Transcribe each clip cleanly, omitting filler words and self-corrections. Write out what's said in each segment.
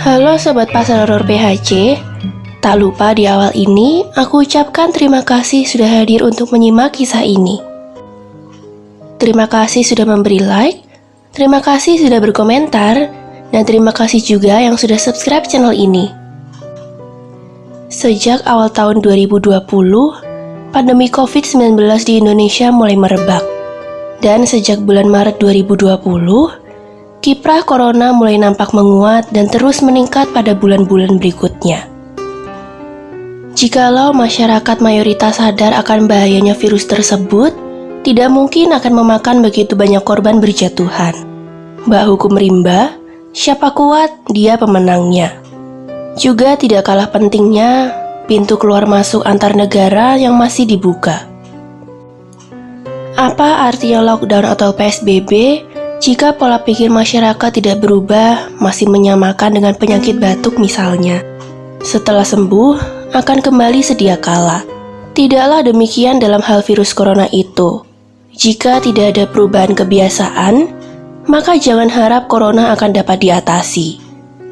Halo Sobat Pasar Horor PHC. Tak lupa di awal ini, aku ucapkan terima kasih sudah hadir untuk menyimak kisah ini. Terima kasih sudah memberi like, terima kasih sudah berkomentar, dan terima kasih juga yang sudah subscribe channel ini. Sejak awal tahun 2020, pandemi COVID-19 di Indonesia mulai merebak. Dan sejak bulan Maret 2020, kiprah corona mulai nampak menguat dan terus meningkat pada bulan-bulan berikutnya. Jikalau masyarakat mayoritas sadar akan bahayanya virus tersebut, tidak mungkin akan memakan begitu banyak korban berjatuhan. Mbak hukum rimba, siapa kuat, dia pemenangnya. Juga tidak kalah pentingnya, pintu keluar masuk antar negara yang masih dibuka. Apa artinya lockdown atau PSBB jika pola pikir masyarakat tidak berubah, masih menyamakan dengan penyakit batuk misalnya? Setelah sembuh, akan kembali sedia kala. Tidaklah demikian dalam hal virus corona itu. Jika tidak ada perubahan kebiasaan, maka jangan harap corona akan dapat diatasi.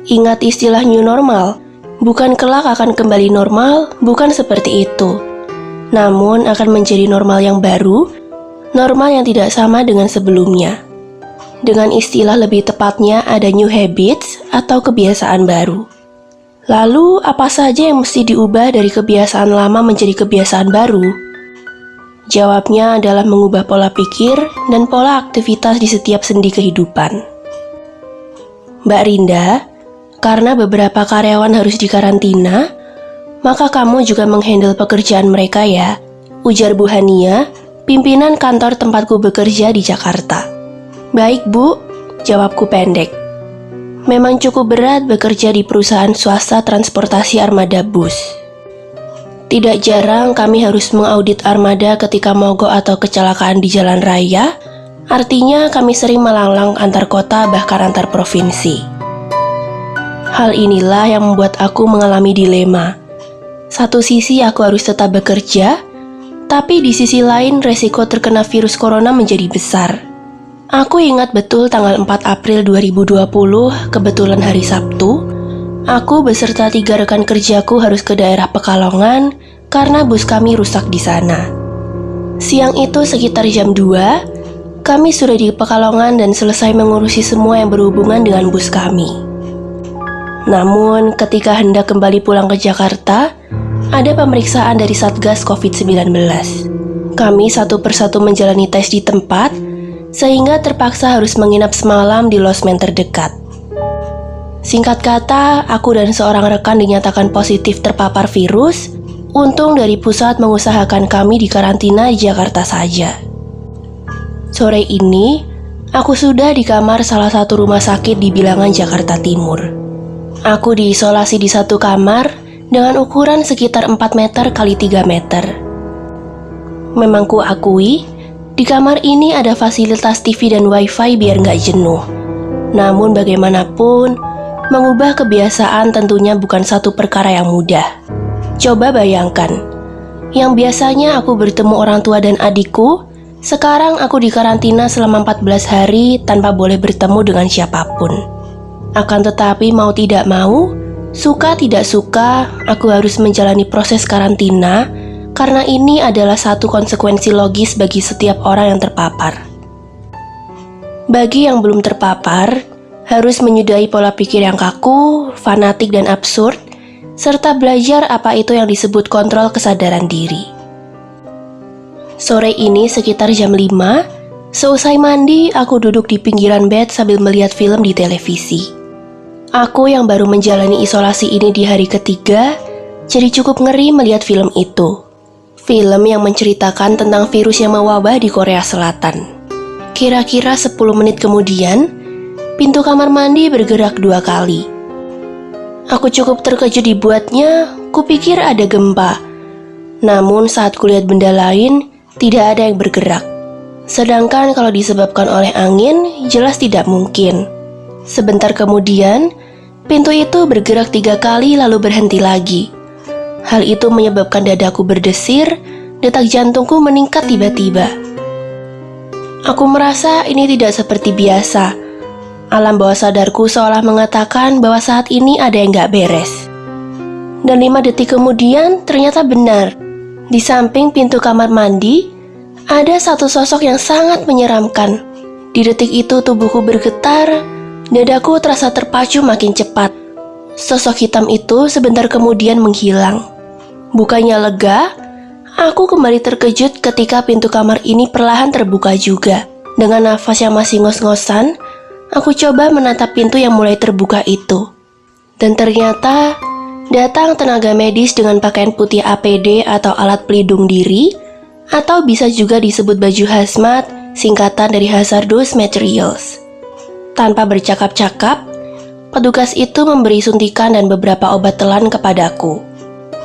Ingat istilah new normal, bukan kelak akan kembali normal, bukan seperti itu. Namun akan menjadi normal yang baru, normal yang tidak sama dengan sebelumnya. Dengan istilah lebih tepatnya ada new habits atau kebiasaan baru. Lalu apa saja yang mesti diubah dari kebiasaan lama menjadi kebiasaan baru? Jawabnya adalah mengubah pola pikir dan pola aktivitas di setiap sendi kehidupan. Mbak Rinda, karena beberapa karyawan harus dikarantina, maka kamu juga menghandle pekerjaan mereka ya, ujar Bu Hania, pimpinan kantor tempatku bekerja di Jakarta. Baik Bu, jawabku pendek. Memang cukup berat bekerja di perusahaan swasta transportasi armada bus. Tidak jarang kami harus mengaudit armada ketika mogok atau kecelakaan di jalan raya, artinya kami sering melanglang antar kota bahkan antar provinsi. Hal inilah yang membuat aku mengalami dilema. Satu sisi aku harus tetap bekerja, tapi di sisi lain resiko terkena virus corona menjadi besar. Aku ingat betul tanggal 4 April 2020, kebetulan hari Sabtu, aku beserta 3 rekan kerjaku harus ke daerah Pekalongan karena bus kami rusak di sana. Siang itu sekitar jam 2, kami sudah di Pekalongan dan selesai mengurusi semua yang berhubungan dengan bus kami. Namun ketika hendak kembali pulang ke Jakarta, ada pemeriksaan dari Satgas COVID-19. Kami satu persatu menjalani tes di tempat, sehingga terpaksa harus menginap semalam di losmen terdekat. Singkat kata, aku dan seorang rekan dinyatakan positif terpapar virus. Untung dari pusat mengusahakan kami dikarantina di Jakarta saja. Sore ini, aku sudah di kamar salah satu rumah sakit di Bilangan, Jakarta Timur. Aku diisolasi di satu kamar dengan ukuran sekitar 4 meter x 3 meter. Memang ku akui, di kamar ini ada fasilitas TV dan wifi biar nggak jenuh. Namun bagaimanapun, mengubah kebiasaan tentunya bukan satu perkara yang mudah. Coba bayangkan, yang biasanya aku bertemu orang tua dan adikku, sekarang aku dikarantina selama 14 hari tanpa boleh bertemu dengan siapapun. Akan tetapi mau tidak mau, suka tidak suka, aku harus menjalani proses karantina karena ini adalah satu konsekuensi logis bagi setiap orang yang terpapar. Bagi yang belum terpapar, harus menyudahi pola pikir yang kaku, fanatik dan absurd, serta belajar apa itu yang disebut kontrol kesadaran diri. Sore ini sekitar jam 5, seusai mandi, aku duduk di pinggiran bed sambil melihat film di televisi. Aku yang baru menjalani isolasi ini di hari ketiga, jadi cukup ngeri melihat film itu. Film yang menceritakan tentang virus yang mewabah di Korea Selatan. Kira-kira 10 menit kemudian, pintu kamar mandi bergerak 2 kali. Aku cukup terkejut dibuatnya, kupikir ada gempa. Namun saat kulihat benda lain, tidak ada yang bergerak. Sedangkan kalau disebabkan oleh angin, jelas tidak mungkin. Sebentar kemudian, pintu itu bergerak 3 kali lalu berhenti lagi. Hal itu menyebabkan dadaku berdesir, detak jantungku meningkat tiba-tiba. Aku merasa ini tidak seperti biasa. Alam bawah sadarku seolah mengatakan bahwa saat ini ada yang gak beres. Dan 5 detik kemudian ternyata benar. Di samping pintu kamar mandi, ada satu sosok yang sangat menyeramkan. Di detik itu tubuhku bergetar, dadaku terasa terpacu makin cepat. Sosok hitam itu sebentar kemudian menghilang. Bukannya lega, aku kembali terkejut ketika pintu kamar ini perlahan terbuka juga. Dengan nafas yang masih ngos-ngosan, aku coba menatap pintu yang mulai terbuka itu. Dan ternyata datang tenaga medis dengan pakaian putih APD atau alat pelindung diri, atau bisa juga disebut baju hazmat, singkatan dari Hazardous Materials. Tanpa bercakap-cakap, petugas itu memberi suntikan dan beberapa obat telan kepadaku.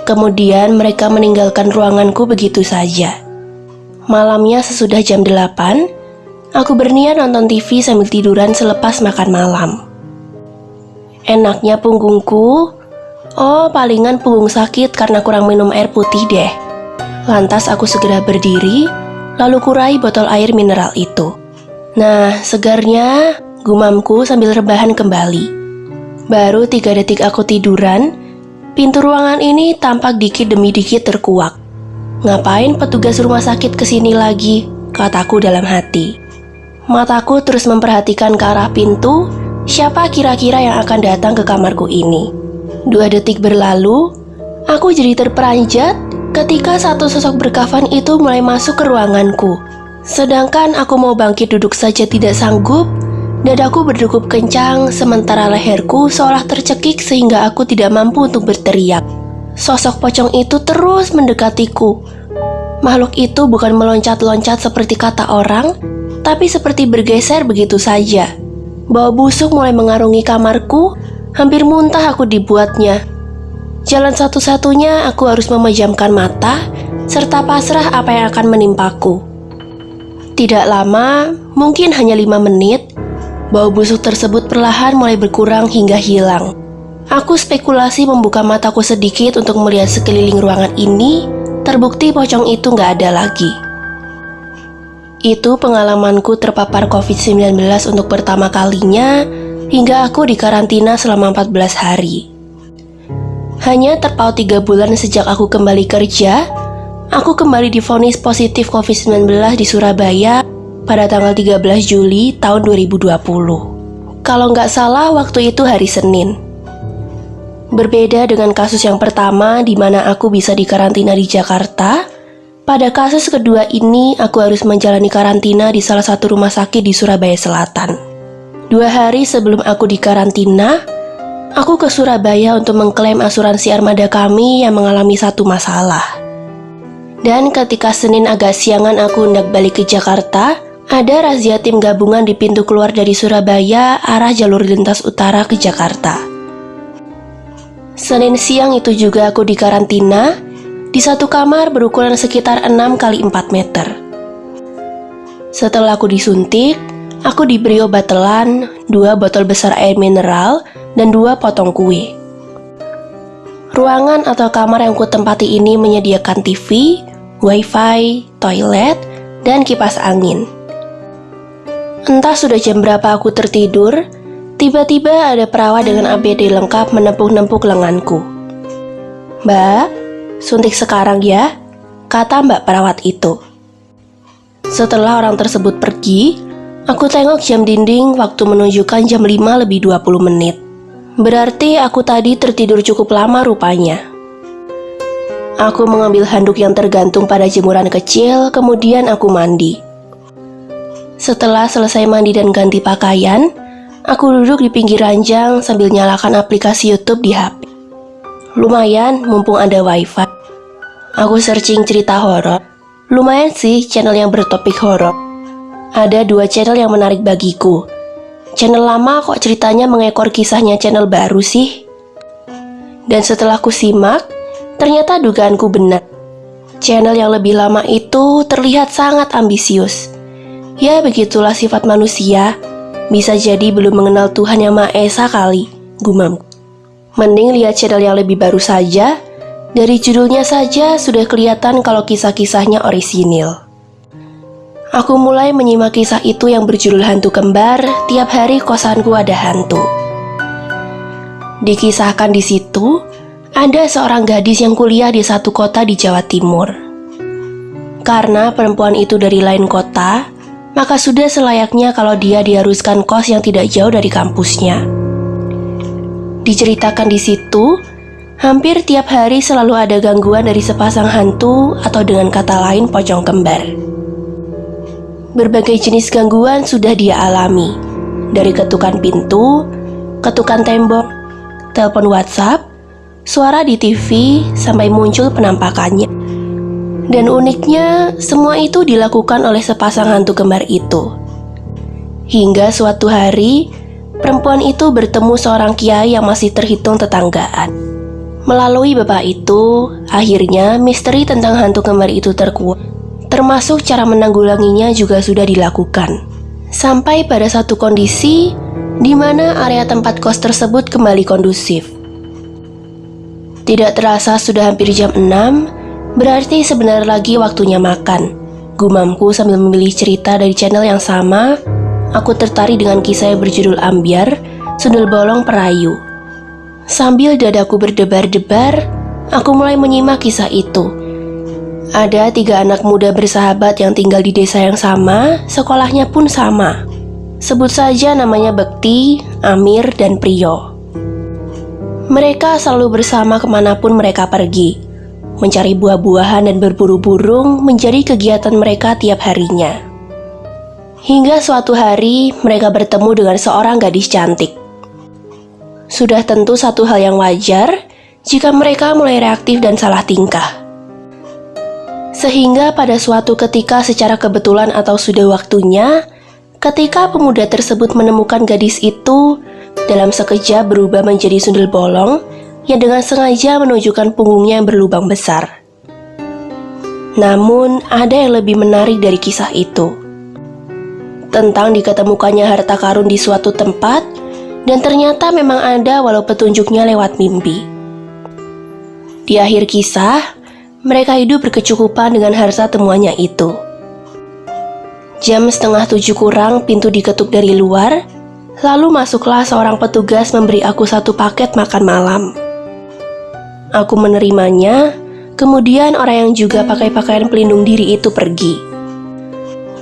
Kemudian mereka meninggalkan ruanganku begitu saja. Malamnya sesudah jam 8, aku berniat nonton TV sambil tiduran selepas makan malam. Enaknya punggungku, palingan punggung sakit karena kurang minum air putih deh. Lantas aku segera berdiri, lalu kurai botol air mineral itu. Nah, segarnya, gumamku sambil rebahan kembali. Baru 3 detik aku tiduran, pintu ruangan ini tampak dikit demi dikit terkuak. Ngapain petugas rumah sakit kesini lagi? Kataku dalam hati. Mataku terus memperhatikan ke arah pintu, siapa kira-kira yang akan datang ke kamarku ini. 2 detik berlalu, aku jadi terperanjat ketika satu sosok berkafan itu mulai masuk ke ruanganku. Sedangkan aku mau bangkit duduk saja tidak sanggup, dadaku berdegup kencang sementara leherku seolah tercekik sehingga aku tidak mampu untuk berteriak. Sosok pocong itu terus mendekatiku. Makhluk itu bukan meloncat-loncat seperti kata orang, tapi seperti bergeser begitu saja. Bau busuk mulai mengarungi kamarku, hampir muntah aku dibuatnya. Jalan satu-satunya aku harus memejamkan mata, serta pasrah apa yang akan menimpaku. Tidak lama, mungkin hanya 5 menit, bau busuk tersebut perlahan mulai berkurang hingga hilang. Aku spekulasi membuka mataku sedikit untuk melihat sekeliling ruangan ini, terbukti pocong itu nggak ada lagi. Itu pengalamanku terpapar COVID-19 untuk pertama kalinya, hingga aku dikarantina selama 14 hari. Hanya terpaut 3 bulan sejak aku kembali kerja, aku kembali divonis positif COVID-19 di Surabaya pada tanggal 13 Juli tahun 2020. Kalau nggak salah waktu itu hari Senin. Berbeda dengan kasus yang pertama di mana aku bisa dikarantina di Jakarta, pada kasus kedua ini aku harus menjalani karantina di salah satu rumah sakit di Surabaya Selatan. 2 hari sebelum aku dikarantina, aku ke Surabaya untuk mengklaim asuransi armada kami yang mengalami satu masalah. Dan ketika Senin agak siangan aku hendak balik ke Jakarta, ada razia tim gabungan di pintu keluar dari Surabaya arah jalur lintas utara ke Jakarta. Senin siang itu juga aku dikarantina di satu kamar berukuran sekitar 6 x 4 meter. Setelah aku disuntik, aku diberi obat telan, 2 botol besar air mineral, dan 2 potong kue. Ruangan atau kamar yang kutempati ini menyediakan TV, wifi, toilet, dan kipas angin. Entah sudah jam berapa aku tertidur, tiba-tiba ada perawat dengan APD lengkap menepuk-nepuk lenganku. "Mbak, suntik sekarang ya," kata mbak perawat itu. Setelah orang tersebut pergi, aku tengok jam dinding, waktu menunjukkan jam 5 lebih 20 menit. Berarti aku tadi tertidur cukup lama rupanya. Aku mengambil handuk yang tergantung pada jemuran kecil, kemudian aku mandi. Setelah selesai mandi dan ganti pakaian, aku duduk di pinggir ranjang sambil nyalakan aplikasi YouTube di HP. Lumayan, mumpung ada wifi. Aku searching cerita horor. Lumayan sih channel yang bertopik horor. Ada 2 channel yang menarik bagiku. Channel lama kok ceritanya mengekor kisahnya channel baru sih? Dan setelah ku simak, ternyata dugaanku benar. Channel yang lebih lama itu terlihat sangat ambisius. Ya begitulah sifat manusia, bisa jadi belum mengenal Tuhan Yang Maha Esa kali, gumamku. Mending lihat channel yang lebih baru saja, dari judulnya saja sudah kelihatan kalau kisah-kisahnya orisinil. Aku mulai menyimak kisah itu yang berjudul Hantu Kembar. Tiap hari kosanku ada hantu. Dikisahkan di situ, ada seorang gadis yang kuliah di satu kota di Jawa Timur. Karena perempuan itu dari lain kota, maka sudah selayaknya kalau dia diharuskan kos yang tidak jauh dari kampusnya. Diceritakan di situ, hampir tiap hari selalu ada gangguan dari sepasang hantu atau dengan kata lain pocong kembar. Berbagai jenis gangguan sudah dia alami, dari ketukan pintu, ketukan tembok, telepon WhatsApp, suara di TV, sampai muncul penampakannya. Dan uniknya, semua itu dilakukan oleh sepasang hantu kembar itu. Hingga suatu hari, perempuan itu bertemu seorang kiai yang masih terhitung tetanggaan. Melalui bapak itu, akhirnya misteri tentang hantu kembar itu terkuak. Termasuk cara menanggulanginya juga sudah dilakukan. Sampai pada satu kondisi di mana area tempat kos tersebut kembali kondusif. Tidak terasa sudah hampir jam 6, berarti sebentar lagi waktunya makan. Gumamku sambil memilih cerita dari channel yang sama. Aku tertarik dengan kisah yang berjudul Ambyar, Sundel Bolong Perayu. Sambil dadaku berdebar-debar, aku mulai menyimak kisah itu. Ada 3 anak muda bersahabat yang tinggal di desa yang sama, sekolahnya pun sama. Sebut saja namanya Bekti, Amir, dan Priyo. Mereka selalu bersama kemanapun mereka pergi. Mencari buah-buahan dan berburu burung menjadi kegiatan mereka tiap harinya. Hingga suatu hari mereka bertemu dengan seorang gadis cantik. Sudah tentu satu hal yang wajar jika mereka mulai reaktif dan salah tingkah. Sehingga pada suatu ketika secara kebetulan atau sudah waktunya, ketika pemuda tersebut menemukan gadis itu, dalam sekejap berubah menjadi sundel bolong yang dengan sengaja menunjukkan punggungnya yang berlubang besar. Namun, ada yang lebih menarik dari kisah itu. Tentang diketemukannya harta karun di suatu tempat, dan ternyata memang ada walau petunjuknya lewat mimpi. Di akhir kisah, mereka hidup berkecukupan dengan harta temuannya itu. Jam 6:30 kurang, pintu diketuk dari luar, lalu masuklah seorang petugas memberi aku 1 paket makan malam. Aku menerimanya, kemudian orang yang juga pakai pakaian pelindung diri itu pergi.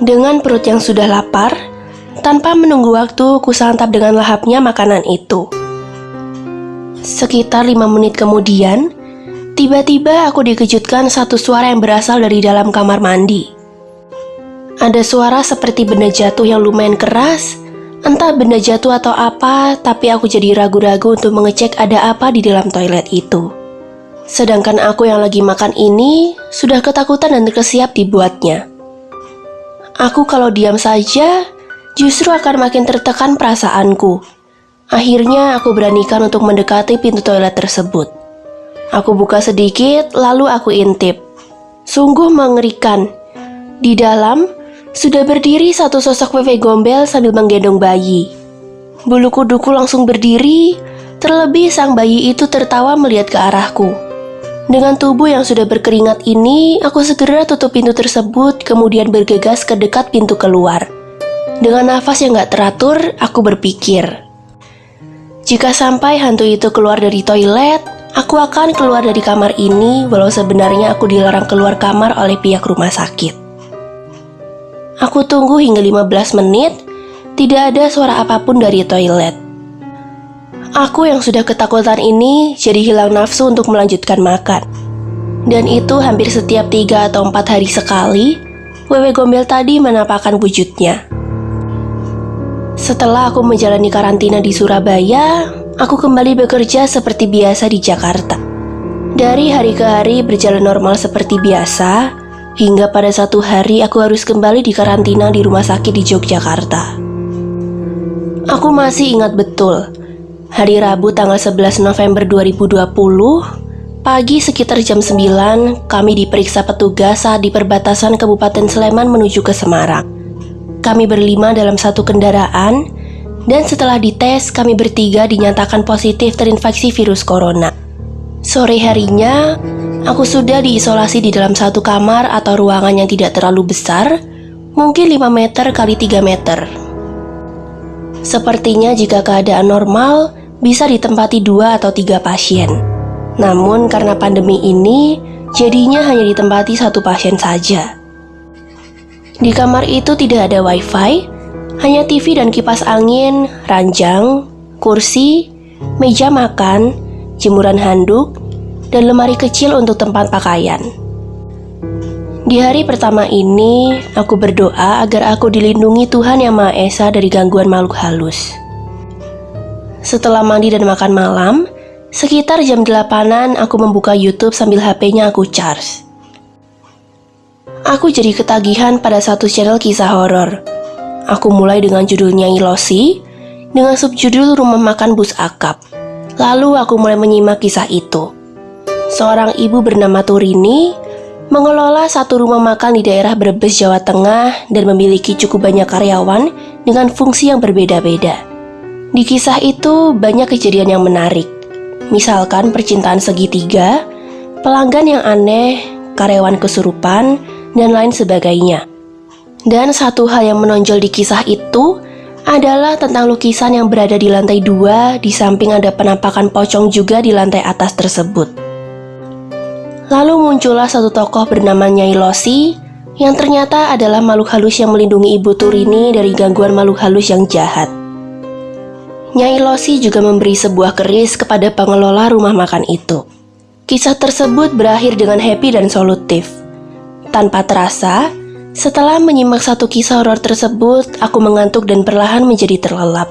Dengan perut yang sudah lapar, tanpa menunggu waktu, kusantap dengan lahapnya makanan itu. Sekitar 5 menit kemudian, tiba-tiba aku dikejutkan satu suara yang berasal dari dalam kamar mandi. Ada suara seperti benda jatuh yang lumayan keras, entah benda jatuh atau apa, tapi aku jadi ragu-ragu untuk mengecek ada apa di dalam toilet itu. Sedangkan aku yang lagi makan ini sudah ketakutan dan terkesiap dibuatnya. Aku kalau diam saja, justru akan makin tertekan perasaanku. Akhirnya aku beranikan untuk mendekati pintu toilet tersebut. Aku buka sedikit, lalu aku intip. Sungguh mengerikan. Di dalam, sudah berdiri satu sosok wewe gombel sambil menggendong bayi. Bulu kuduku langsung berdiri, terlebih sang bayi itu tertawa melihat ke arahku. Dengan tubuh yang sudah berkeringat ini, aku segera tutup pintu tersebut, kemudian bergegas ke dekat pintu keluar. Dengan nafas yang gak teratur, aku berpikir, jika sampai hantu itu keluar dari toilet, aku akan keluar dari kamar ini, walau sebenarnya aku dilarang keluar kamar oleh pihak rumah sakit. Aku tunggu hingga 15 menit, tidak ada suara apapun dari toilet. Aku yang sudah ketakutan ini jadi hilang nafsu untuk melanjutkan makan. Dan itu hampir setiap 3 atau 4 hari sekali, wewe gombel tadi menampakkan wujudnya. Setelah aku menjalani karantina di Surabaya, aku kembali bekerja seperti biasa di Jakarta. Dari hari ke hari berjalan normal seperti biasa, hingga pada satu hari aku harus kembali di karantina di rumah sakit di Yogyakarta. Aku masih ingat betul, hari Rabu tanggal 11 November 2020, pagi sekitar jam 9, kami diperiksa petugas saat di perbatasan Kabupaten Sleman menuju ke Semarang. Kami berlima dalam satu kendaraan, dan setelah dites, kami bertiga dinyatakan positif terinfeksi virus corona. Sore harinya, aku sudah diisolasi di dalam satu kamar atau ruangan yang tidak terlalu besar, mungkin 5 meter kali 3 meter. Sepertinya jika keadaan normal, bisa ditempati 2 atau 3 pasien. Namun karena pandemi ini, jadinya hanya ditempati 1 pasien saja. Di kamar itu tidak ada wifi, hanya TV dan kipas angin, ranjang, kursi, meja makan, jemuran handuk, dan lemari kecil untuk tempat pakaian. Di hari pertama ini, aku berdoa agar aku dilindungi Tuhan Yang Maha Esa dari gangguan makhluk halus. Setelah mandi dan makan malam, sekitar jam 8-an aku membuka YouTube sambil HP-nya aku charge. Aku jadi ketagihan pada satu channel kisah horor. Aku mulai dengan judul Nyai Losi, dengan subjudul Rumah Makan Bus Akap. Lalu aku mulai menyimak kisah itu. Seorang ibu bernama Turini mengelola satu rumah makan di daerah Brebes, Jawa Tengah dan memiliki cukup banyak karyawan dengan fungsi yang berbeda-beda. Di kisah itu banyak kejadian yang menarik. Misalkan percintaan segitiga, pelanggan yang aneh, karyawan kesurupan, dan lain sebagainya. Dan satu hal yang menonjol di kisah itu adalah tentang lukisan yang berada di lantai 2, di samping ada penampakan pocong juga di lantai atas tersebut. Lalu muncullah satu tokoh bernama Nyai Losi yang ternyata adalah makhluk halus yang melindungi Ibu Turini dari gangguan makhluk halus yang jahat. Nyai Losi juga memberi sebuah keris kepada pengelola rumah makan itu. Kisah tersebut berakhir dengan happy dan solutif. Tanpa terasa, setelah menyimak satu kisah horor tersebut, aku mengantuk dan perlahan menjadi terlelap.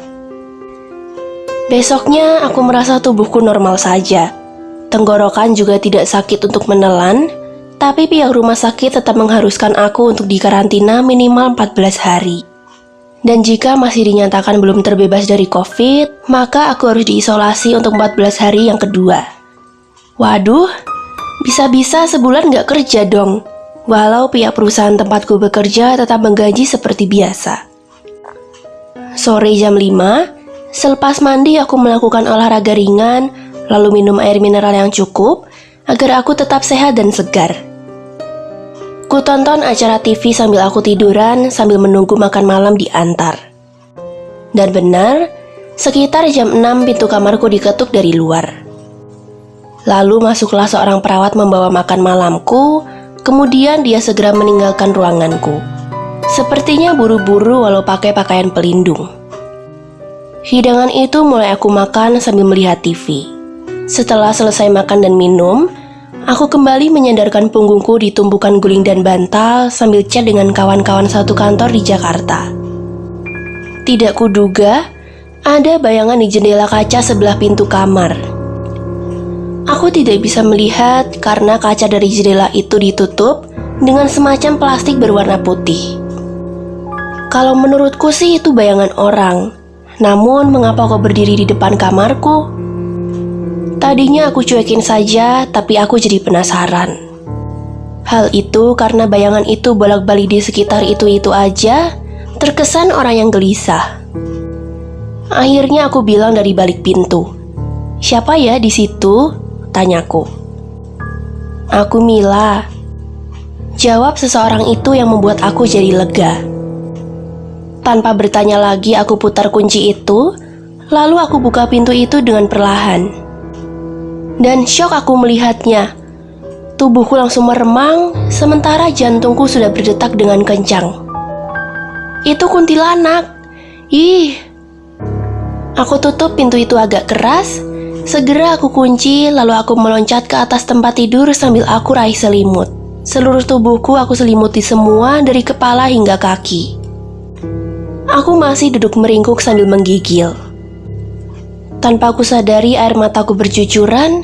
Besoknya, aku merasa tubuhku normal saja. Tenggorokan juga tidak sakit untuk menelan, tapi pihak rumah sakit tetap mengharuskan aku untuk dikarantina minimal 14 hari. Dan jika masih dinyatakan belum terbebas dari COVID, maka aku harus diisolasi untuk 14 hari yang kedua. Waduh, bisa-bisa sebulan gak kerja dong, walau pihak perusahaan tempatku bekerja tetap menggaji seperti biasa. Sore jam 5, selepas mandi aku melakukan olahraga ringan, lalu minum air mineral yang cukup agar aku tetap sehat dan segar. Ku tonton acara TV sambil aku tiduran sambil menunggu makan malam diantar. Dan benar, sekitar jam 6 pintu kamarku diketuk dari luar. Lalu masuklah seorang perawat membawa makan malamku, kemudian dia segera meninggalkan ruanganku. Sepertinya buru-buru walau pakai pakaian pelindung. Hidangan itu mulai aku makan sambil melihat TV. Setelah selesai makan dan minum, aku kembali menyandarkan punggungku di tumpukan guling dan bantal sambil chat dengan kawan-kawan satu kantor di Jakarta. Tidak kuduga, ada bayangan di jendela kaca sebelah pintu kamar. Aku tidak bisa melihat karena kaca dari jendela itu ditutup dengan semacam plastik berwarna putih. Kalau menurutku sih itu bayangan orang, namun mengapa kau berdiri di depan kamarku? Tadinya aku cuekin saja, tapi aku jadi penasaran. Hal itu karena bayangan itu bolak-balik di sekitar itu-itu aja, terkesan orang yang gelisah. Akhirnya aku bilang dari balik pintu, "Siapa ya di situ?" tanyaku. "Aku Mila," jawab seseorang itu yang membuat aku jadi lega. Tanpa bertanya lagi, aku putar kunci itu, lalu aku buka pintu itu dengan perlahan. Dan syok aku melihatnya. Tubuhku langsung meremang, sementara jantungku sudah berdetak dengan kencang. Itu kuntilanak. Ih. Aku tutup pintu itu agak keras. Segera aku kunci, lalu aku meloncat ke atas tempat tidur sambil aku raih selimut. Seluruh tubuhku aku selimuti semua dari kepala hingga kaki. Aku masih duduk meringkuk sambil menggigil. Tanpa aku sadari air mataku bercucuran,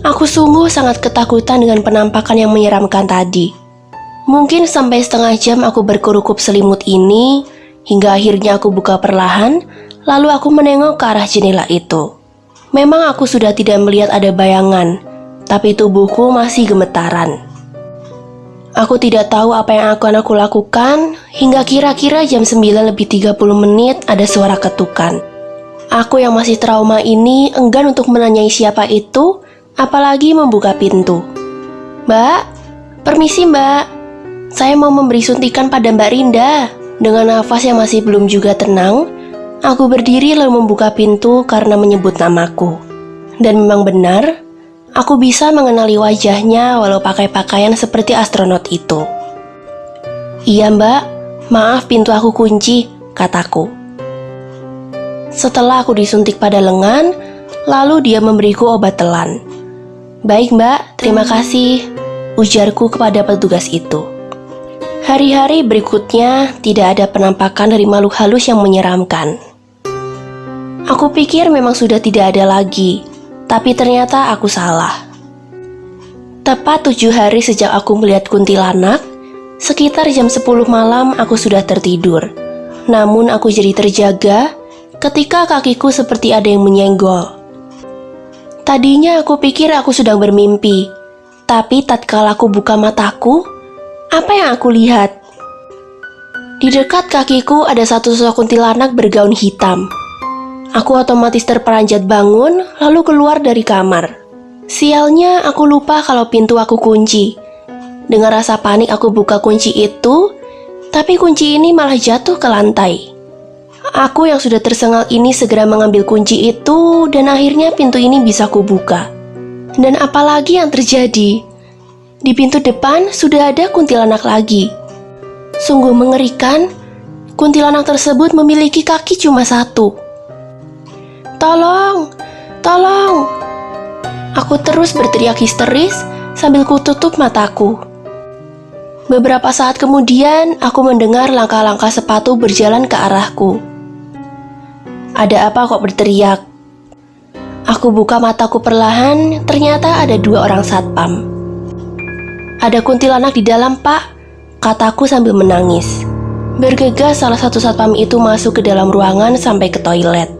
aku sungguh sangat ketakutan dengan penampakan yang menyeramkan tadi. Mungkin sampai setengah jam aku berkerukup selimut ini, hingga akhirnya aku buka perlahan, lalu aku menengok ke arah jendela itu. Memang aku sudah tidak melihat ada bayangan, tapi tubuhku masih gemetaran. Aku tidak tahu apa yang akan aku lakukan, hingga kira-kira jam 9:30 ada suara ketukan. Aku yang masih trauma ini enggan untuk menanyai siapa itu, apalagi membuka pintu. "Mbak, permisi mbak," Saya mau memberi suntikan pada Mbak Rinda. Dengan nafas yang masih belum juga tenang, aku berdiri lalu membuka pintu karena menyebut namaku. Dan memang benar, aku bisa mengenali wajahnya walau pakai pakaian seperti astronot itu. Iya Mbak, maaf pintu aku kunci, kataku. Setelah aku disuntik pada lengan, lalu dia memberiku obat telan. Baik Mbak, terima kasih, ujarku kepada petugas itu. Hari-hari berikutnya tidak ada penampakan dari makhluk halus yang menyeramkan. Aku pikir memang sudah tidak ada lagi, tapi ternyata aku salah. Tepat 7 hari sejak aku melihat kuntilanak, sekitar jam 10 malam aku sudah tertidur. Namun aku jadi terjaga ketika kakiku seperti ada yang menyenggol. Tadinya aku pikir aku sedang bermimpi, tapi tatkala aku buka mataku, apa yang aku lihat? Di dekat kakiku ada satu sosok kuntilanak bergaun hitam. Aku otomatis terperanjat bangun, lalu keluar dari kamar. Sialnya, aku lupa kalau pintu aku kunci. Dengan rasa panik aku buka kunci itu, tapi kunci ini malah jatuh ke lantai. Aku yang sudah tersengal ini segera mengambil kunci itu, dan akhirnya pintu ini bisa kubuka. Dan apalagi yang terjadi? Di pintu depan sudah ada kuntilanak lagi. Sungguh mengerikan, kuntilanak tersebut memiliki kaki cuma satu. Tolong, tolong. Aku terus berteriak histeris sambil kututup mataku. Beberapa saat kemudian, aku mendengar langkah-langkah sepatu berjalan ke arahku. Ada apa kok berteriak? Aku buka mataku perlahan, ternyata ada 2 orang satpam. Ada kuntilanak di dalam, Pak, kataku sambil menangis. Bergegas salah satu satpam itu masuk ke dalam ruangan sampai ke toilet.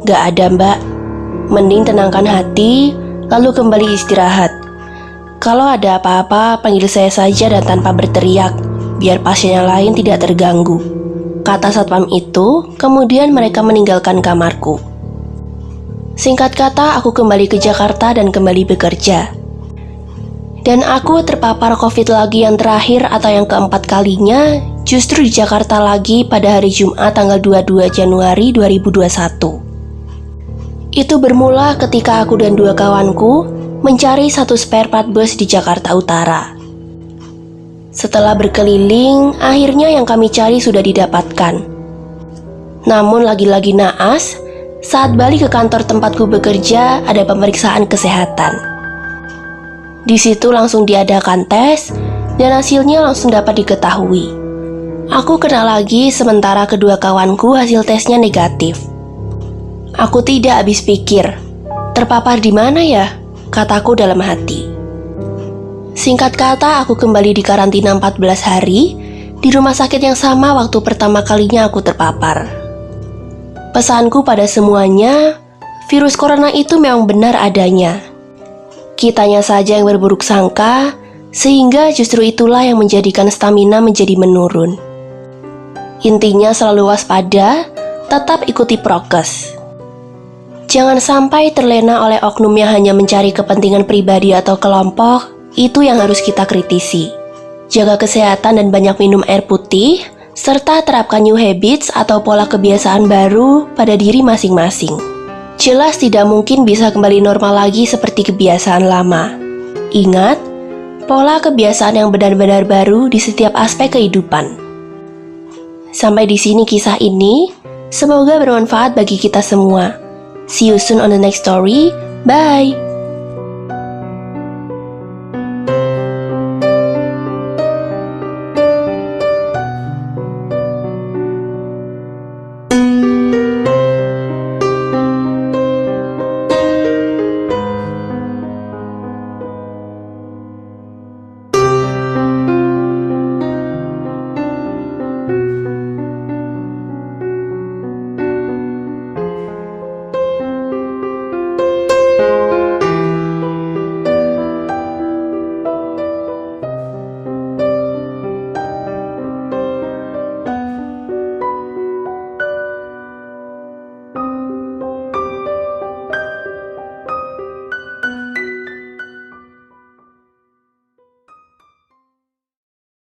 Gak ada, Mbak. Mending tenangkan hati, lalu kembali istirahat. Kalau ada apa-apa, panggil saya saja dan tanpa berteriak, biar pasien yang lain tidak terganggu, kata satpam itu. Kemudian mereka meninggalkan kamarku. Singkat kata, aku kembali ke Jakarta dan kembali bekerja. Dan aku terpapar COVID lagi yang terakhir atau yang keempat kalinya, justru di Jakarta lagi pada hari Jumat tanggal 22 Januari 2021. Itu bermula ketika aku dan 2 kawanku mencari satu spare part bus di Jakarta Utara. Setelah berkeliling, akhirnya yang kami cari sudah didapatkan. Namun lagi-lagi naas, saat balik ke kantor tempatku bekerja ada pemeriksaan kesehatan. Di situ langsung diadakan tes, dan hasilnya langsung dapat diketahui. Aku kena lagi sementara kedua kawanku hasil tesnya negatif. Aku tidak habis pikir, terpapar di mana ya? Kataku dalam hati. Singkat kata, aku kembali di karantina 14 hari di rumah sakit yang sama waktu pertama kalinya aku terpapar. Pesanku pada semuanya, virus corona itu memang benar adanya. Kitanya saja yang berburuk sangka, sehingga justru itulah yang menjadikan stamina menjadi menurun. Intinya selalu waspada, tetap ikuti prokes. Jangan sampai terlena oleh oknum yang hanya mencari kepentingan pribadi atau kelompok, itu yang harus kita kritisi. Jaga kesehatan dan banyak minum air putih, serta terapkan new habits atau pola kebiasaan baru pada diri masing-masing. Jelas tidak mungkin bisa kembali normal lagi seperti kebiasaan lama. Ingat, pola kebiasaan yang benar-benar baru di setiap aspek kehidupan. Sampai di sini kisah ini, semoga bermanfaat bagi kita semua. See you soon on the next story. Bye!